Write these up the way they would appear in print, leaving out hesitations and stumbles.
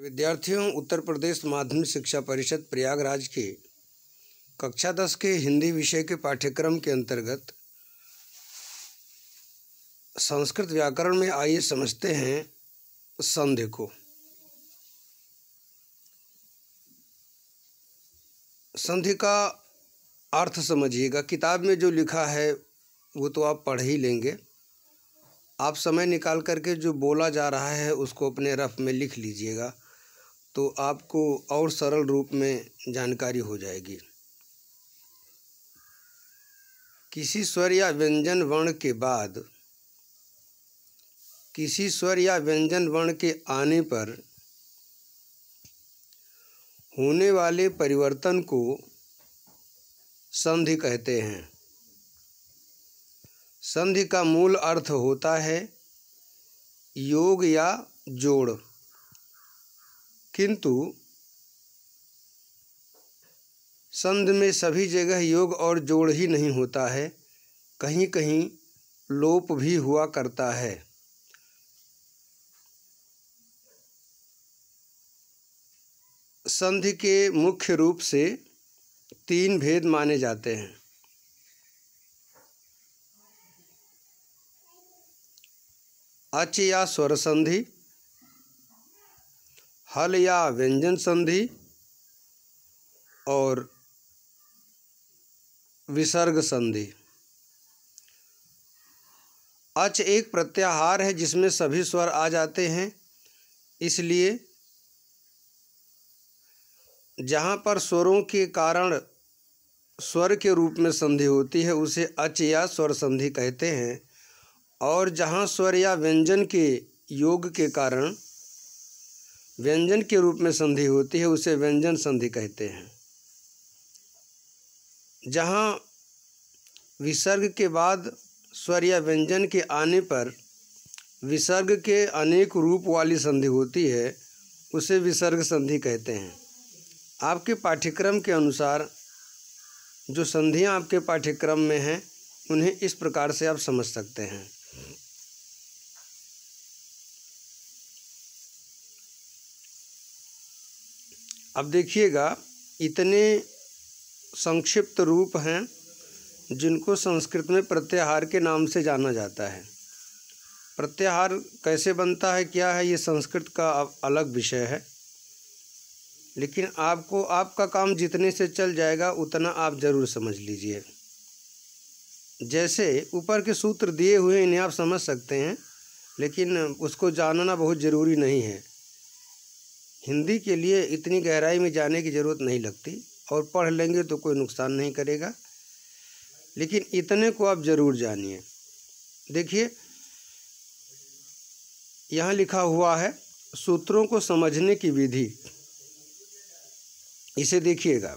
विद्यार्थियों, उत्तर प्रदेश माध्यमिक शिक्षा परिषद प्रयागराज के कक्षा 10 के हिंदी विषय के पाठ्यक्रम के अंतर्गत संस्कृत व्याकरण में आइए समझते हैं संधि को। संधि का अर्थ समझिएगा। किताब में जो लिखा है वो तो आप पढ़ ही लेंगे। आप समय निकाल करके जो बोला जा रहा है उसको अपने रफ में लिख लीजिएगा, तो आपको और सरल रूप में जानकारी हो जाएगी। किसी स्वर या व्यंजन वर्ण के बाद किसी स्वर या व्यंजन वर्ण के आने पर होने वाले परिवर्तन को संधि कहते हैं। संधि का मूल अर्थ होता है योग या जोड़, किंतु संधि में सभी जगह योग और जोड़ ही नहीं होता है, कहीं कहीं लोप भी हुआ करता है। संधि के मुख्य रूप से 3 भेद माने जाते हैं। अच या स्वर संधि, हल या व्यंजन संधि और विसर्ग संधि। अच एक प्रत्याहार है जिसमें सभी स्वर आ जाते हैं, इसलिए जहाँ पर स्वरों के कारण स्वर के रूप में संधि होती है उसे अच या स्वर संधि कहते हैं, और जहाँ स्वर या व्यंजन के योग के कारण व्यंजन के रूप में संधि होती है उसे व्यंजन संधि कहते हैं। जहाँ विसर्ग के बाद स्वर या व्यंजन के आने पर विसर्ग के अनेक रूप वाली संधि होती है उसे विसर्ग संधि कहते हैं। आपके पाठ्यक्रम के अनुसार जो संधियाँ आपके पाठ्यक्रम में हैं उन्हें इस प्रकार से आप समझ सकते हैं। अब देखिएगा, इतने संक्षिप्त रूप हैं जिनको संस्कृत में प्रत्याहार के नाम से जाना जाता है। प्रत्याहार कैसे बनता है, क्या है, ये संस्कृत का अलग विषय है, लेकिन आपको आपका काम जितने से चल जाएगा उतना आप ज़रूर समझ लीजिए। जैसे ऊपर के सूत्र दिए हुए हैं, इन्हें आप समझ सकते हैं, लेकिन उसको जानना बहुत ज़रूरी नहीं है। हिंदी के लिए इतनी गहराई में जाने की ज़रूरत नहीं लगती, और पढ़ लेंगे तो कोई नुकसान नहीं करेगा, लेकिन इतने को आप ज़रूर जानिए। देखिए, यहाँ लिखा हुआ है सूत्रों को समझने की विधि। इसे देखिएगा,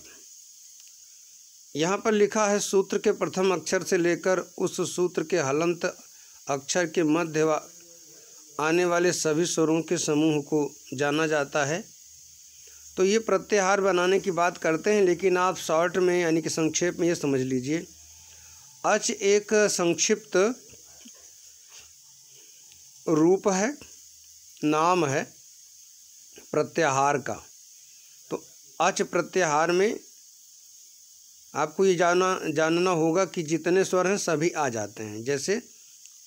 यहाँ पर लिखा है सूत्र के प्रथम अक्षर से लेकर उस सूत्र के हलंत अक्षर के मध्य आने वाले सभी स्वरों के समूह को जाना जाता है। तो ये प्रत्याहार बनाने की बात करते हैं, लेकिन आप शॉर्ट में यानी कि संक्षेप में ये समझ लीजिए। अच एक संक्षिप्त रूप है, नाम है प्रत्याहार का। तो अच प्रत्याहार में आपको ये जानना होगा कि जितने स्वर हैं सभी आ जाते हैं। जैसे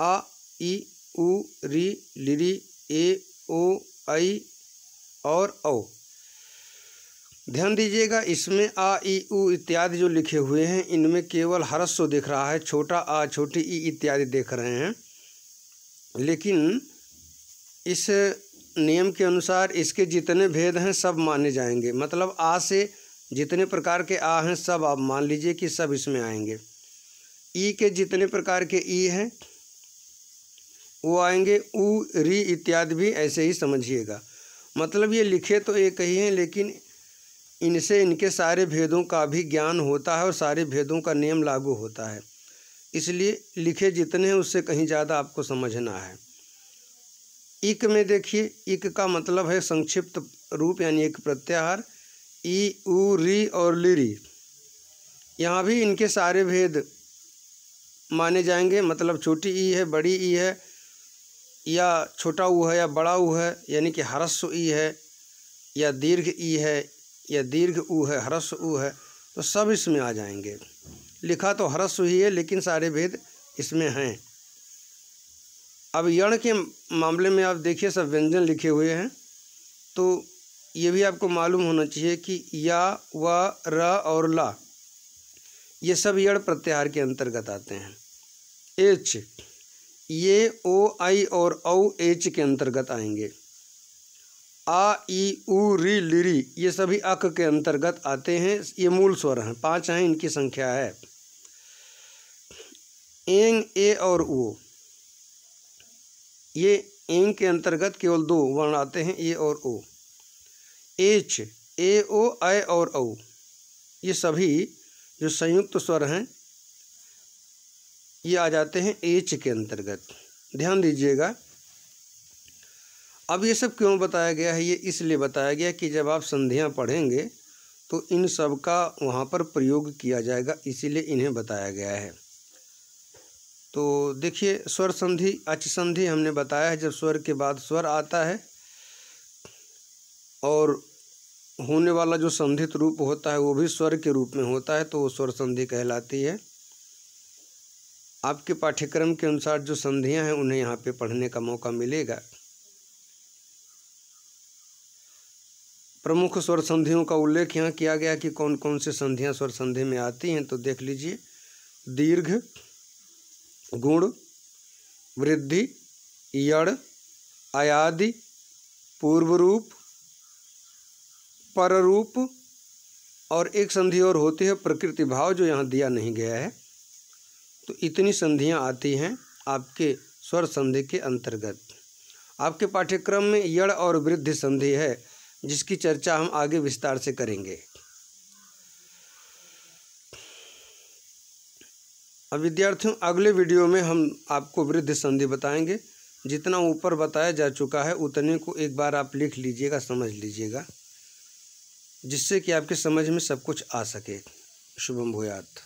अ, ई, उ, री, लिरी, ए, ओ, ऐ और औ। ध्यान दीजिएगा, इसमें आ, ई, उ इत्यादि जो लिखे हुए हैं इनमें केवल ह्रस्व दिख रहा है, छोटा आ, छोटी ई इत्यादि देख रहे हैं, लेकिन इस नियम के अनुसार इसके जितने भेद हैं सब माने जाएंगे। मतलब आ से जितने प्रकार के आ हैं सब आप मान लीजिए कि सब इसमें आएंगे। ई के जितने प्रकार के ई हैं वो आएंगे, उ, री इत्यादि भी ऐसे ही समझिएगा। मतलब ये लिखे तो एक ही हैं, लेकिन इनसे इनके सारे भेदों का भी ज्ञान होता है और सारे भेदों का नियम लागू होता है, इसलिए लिखे जितने हैं उससे कहीं ज़्यादा आपको समझना है। इक में देखिए, इक का मतलब है संक्षिप्त रूप यानी एक प्रत्याहार। ई, उ, री और लिरी, यहाँ भी इनके सारे भेद माने जाएंगे। मतलब छोटी ई है, बड़ी ई है, या छोटा ऊ है या बड़ा ऊ है, यानी कि ह्रस्व ई है, या दीर्घ ई है या दीर्घ ऊ है, ह्रस्व ऊ है, तो सब इसमें आ जाएंगे। लिखा तो ह्रस्व ही है लेकिन सारे भेद इसमें हैं। अब यण के मामले में आप देखिए सब व्यंजन लिखे हुए हैं, तो ये भी आपको मालूम होना चाहिए कि या, व, र और ला ये सब यण प्रत्याहार के अंतर्गत आते हैं। एच ये ओ, आई और औ एच के अंतर्गत आएंगे। आ, ई, उ, री, लिरी ये सभी अक के अंतर्गत आते हैं। ये मूल स्वर हैं, 5 हैं, इनकी संख्या है। एंग, ए और उ ये एंग के अंतर्गत केवल 2 वर्ण आते हैं, ए और ओ। एच, ए, ओ, ऐ और औ ये सभी जो संयुक्त स्वर हैं ये आ जाते हैं एच के अंतर्गत। ध्यान दीजिएगा। अब ये सब क्यों बताया गया है? ये इसलिए बताया गया कि जब आप संधियां पढ़ेंगे तो इन सब का वहाँ पर प्रयोग किया जाएगा, इसीलिए इन्हें बताया गया है। तो देखिए स्वर संधि, अच संधि हमने बताया है, जब स्वर के बाद स्वर आता है और होने वाला जो संधित रूप होता है वो भी स्वर के रूप में होता है, तो वो स्वर संधि कहलाती है। आपके पाठ्यक्रम के अनुसार जो संधियां हैं उन्हें यहाँ पे पढ़ने का मौका मिलेगा। प्रमुख स्वर संधियों का उल्लेख यहाँ किया गया कि कौन कौन से संधियां स्वर संधि में आती हैं, तो देख लीजिए। दीर्घ, गुण, वृद्धि, यड़, अयादि, पूर्व रूप, पर रूप और एक संधि और होती है प्रकृति भाव, जो यहाँ दिया नहीं गया है। तो इतनी संधियाँ आती हैं आपके स्वर संधि के अंतर्गत। आपके पाठ्यक्रम में यड़ और वृद्धि संधि है, जिसकी चर्चा हम आगे विस्तार से करेंगे। अब विद्यार्थियों अगले वीडियो में हम आपको वृद्धि संधि बताएंगे। जितना ऊपर बताया जा चुका है उतने को एक बार आप लिख लीजिएगा, समझ लीजिएगा, जिससे कि आपके समझ में सब कुछ आ सके। शुभम भूयात्।